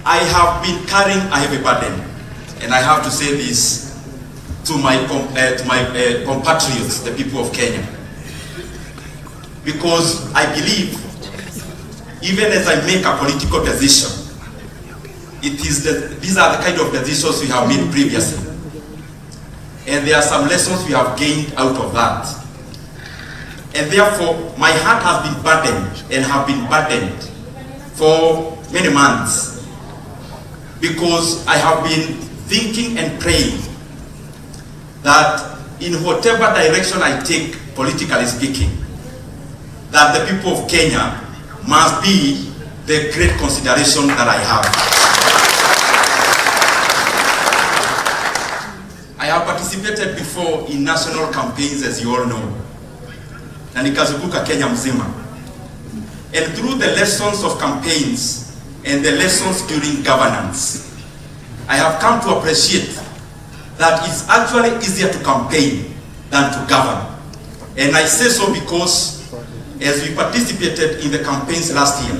I have been carrying a heavy burden, and I have to say this to my compatriots, the people of Kenya, because I believe, even as I make a political decision, these are the kind of decisions we have made previously, and there are some lessons we have gained out of that. And therefore, my heart has been burdened and have been burdened for many months, because I have been thinking and praying that in whatever direction I take, politically speaking, that the people of Kenya must be the great consideration that I have. I have participated before in national campaigns, as you all know, na nikazunguka Kenya mzima. And through the lessons of campaigns and the lessons during governance, I have come to appreciate that it's actually easier to campaign than to govern. And I say so because as we participated in the campaigns last year,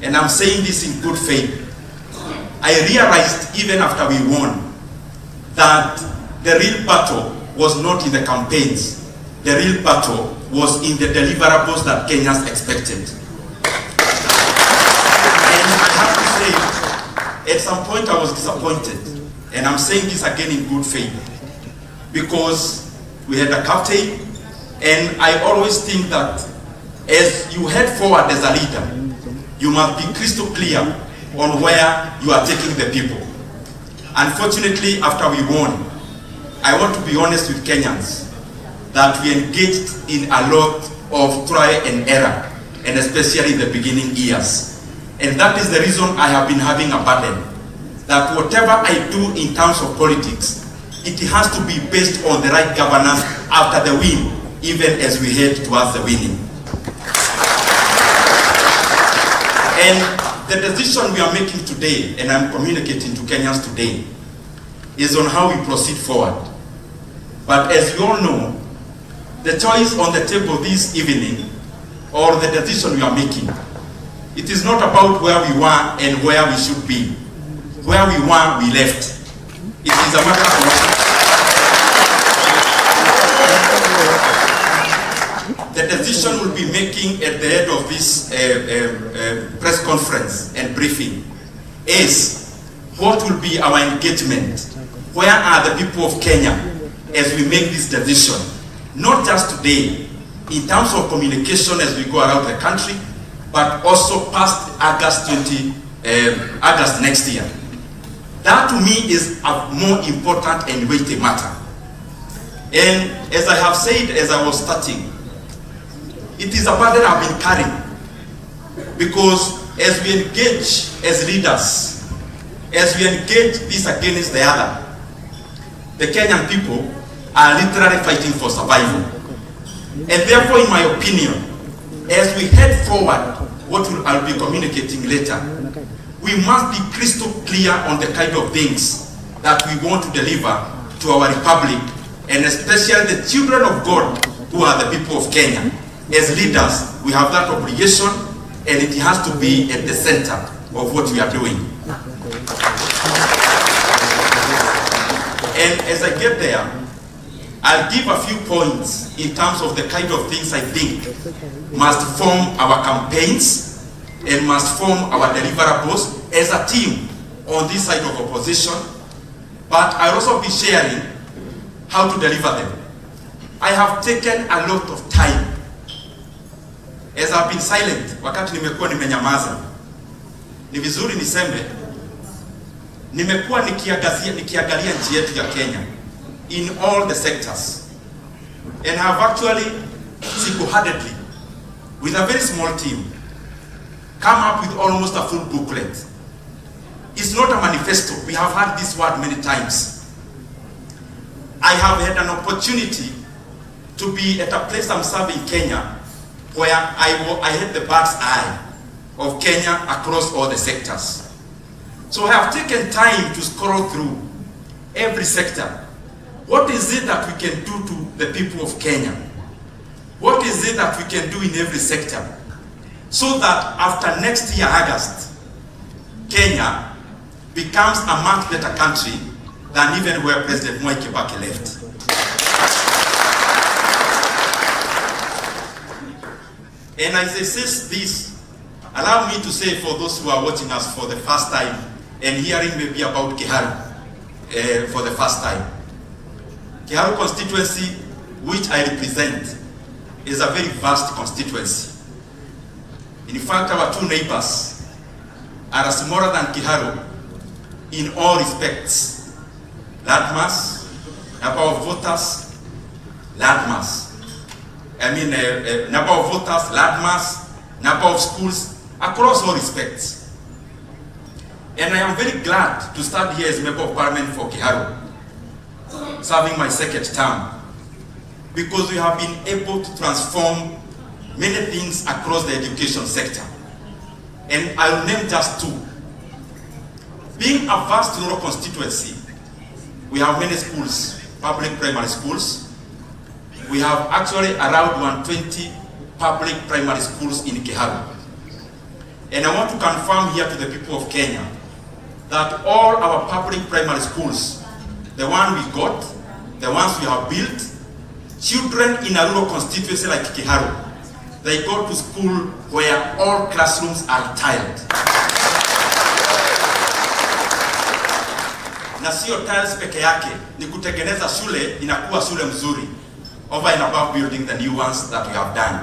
and I'm saying this in good faith, I realized even after we won that the real battle was not in the campaigns. The real battle was in the deliverables that Kenyans expected. At some point I was disappointed, and I'm saying this again in good faith, because we had a captain, and I always think that as you head forward as a leader, you must be crystal clear on where you are taking the people. Unfortunately, after we won, I want to be honest with Kenyans that we engaged in a lot of trial and error, and especially in the beginning years. And that is the reason I have been having a burden, that whatever I do in terms of politics, it has to be based on the right governance after the win, even as we head towards the winning. And the decision we are making today, and I'm communicating to Kenyans today, is on how we proceed forward. But as you all know, the choice on the table this evening, or the decision we are making, it is not about where we were and where we should be. Where we were, we left. It is a matter of the decision we'll be making at the end of this press conference and briefing is what will be our engagement. Where are the people of Kenya as we make this decision? Not just today, in terms of communication as we go around the country, but also past August next year. That to me is a more important and weighty matter. And as I have said as I was starting, it is a burden I've been carrying, because as we engage as leaders, as we engage this against the other, the Kenyan people are literally fighting for survival. And therefore, in my opinion, as we head forward, what I'll be communicating later, we must be crystal clear on the kind of things that we want to deliver to our republic, and especially the children of God who are the people of Kenya. As leaders, we have that obligation, and it has to be at the center of what we are doing. And as I get there, I'll give a few points in terms of the kind of things I think must form our campaigns and must form our deliverables as a team on this side of opposition, but I'll also be sharing how to deliver them. I have taken a lot of time. As I've been silent, wakati nimekuwa nimenyamaza, ni vizuri niseme, nimekuwa nikiangalia nchi yetu ya Kenya in all the sectors, and have actually single-handedly, with a very small team, come up with almost a full booklet. It's not a manifesto. We have heard this word many times. I have had an opportunity to be at a place I'm serving Kenya, where I had the bird's eye of Kenya across all the sectors. So I have taken time to scroll through every sector. What is it that we can do to the people of Kenya? What is it that we can do in every sector? So that after next year, August, Kenya becomes a much better country than even where President Mwai Kibaki left. And as I say this, allow me to say for those who are watching us for the first time and hearing maybe about Kiharu for the first time. Kiharu constituency, which I represent, is a very vast constituency. In fact, our two neighbors are smaller than Kiharu in all respects. Landmass, number of voters, landmass. Number of voters, landmass, number of schools, across all respects. And I am very glad to stand here as Member of Parliament for Kiharu, serving my second term, because we have been able to transform many things across the education sector. And I will name just two. Being a vast rural constituency, we have many schools, public primary schools. We have actually around 120 public primary schools in Kiharu. And I want to confirm here to the people of Kenya that all our public primary schools, the one we got, the ones we have built, children in a rural constituency like Kiharu, they go to school where all classrooms are tiled. Na sio tiles peke yake, ni kutengeneza shule inakuwa shule mzuri, over and above building the new ones that we have done.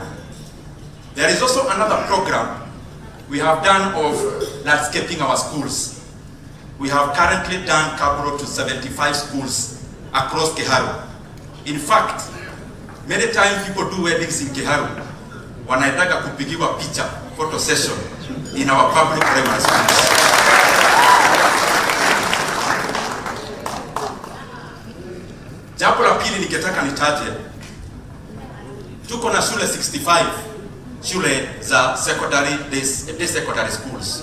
There is also another program we have done of landscaping our schools. We have currently done capital to 75 schools across Kiharu. In fact, many times people do weddings in Kiharu, wanaitaka kupigiwa picha, photo session in our public primary schools. Jambo la pili nikitaka nitaje, tuko na shule 65 shule za secondary, day secondary schools.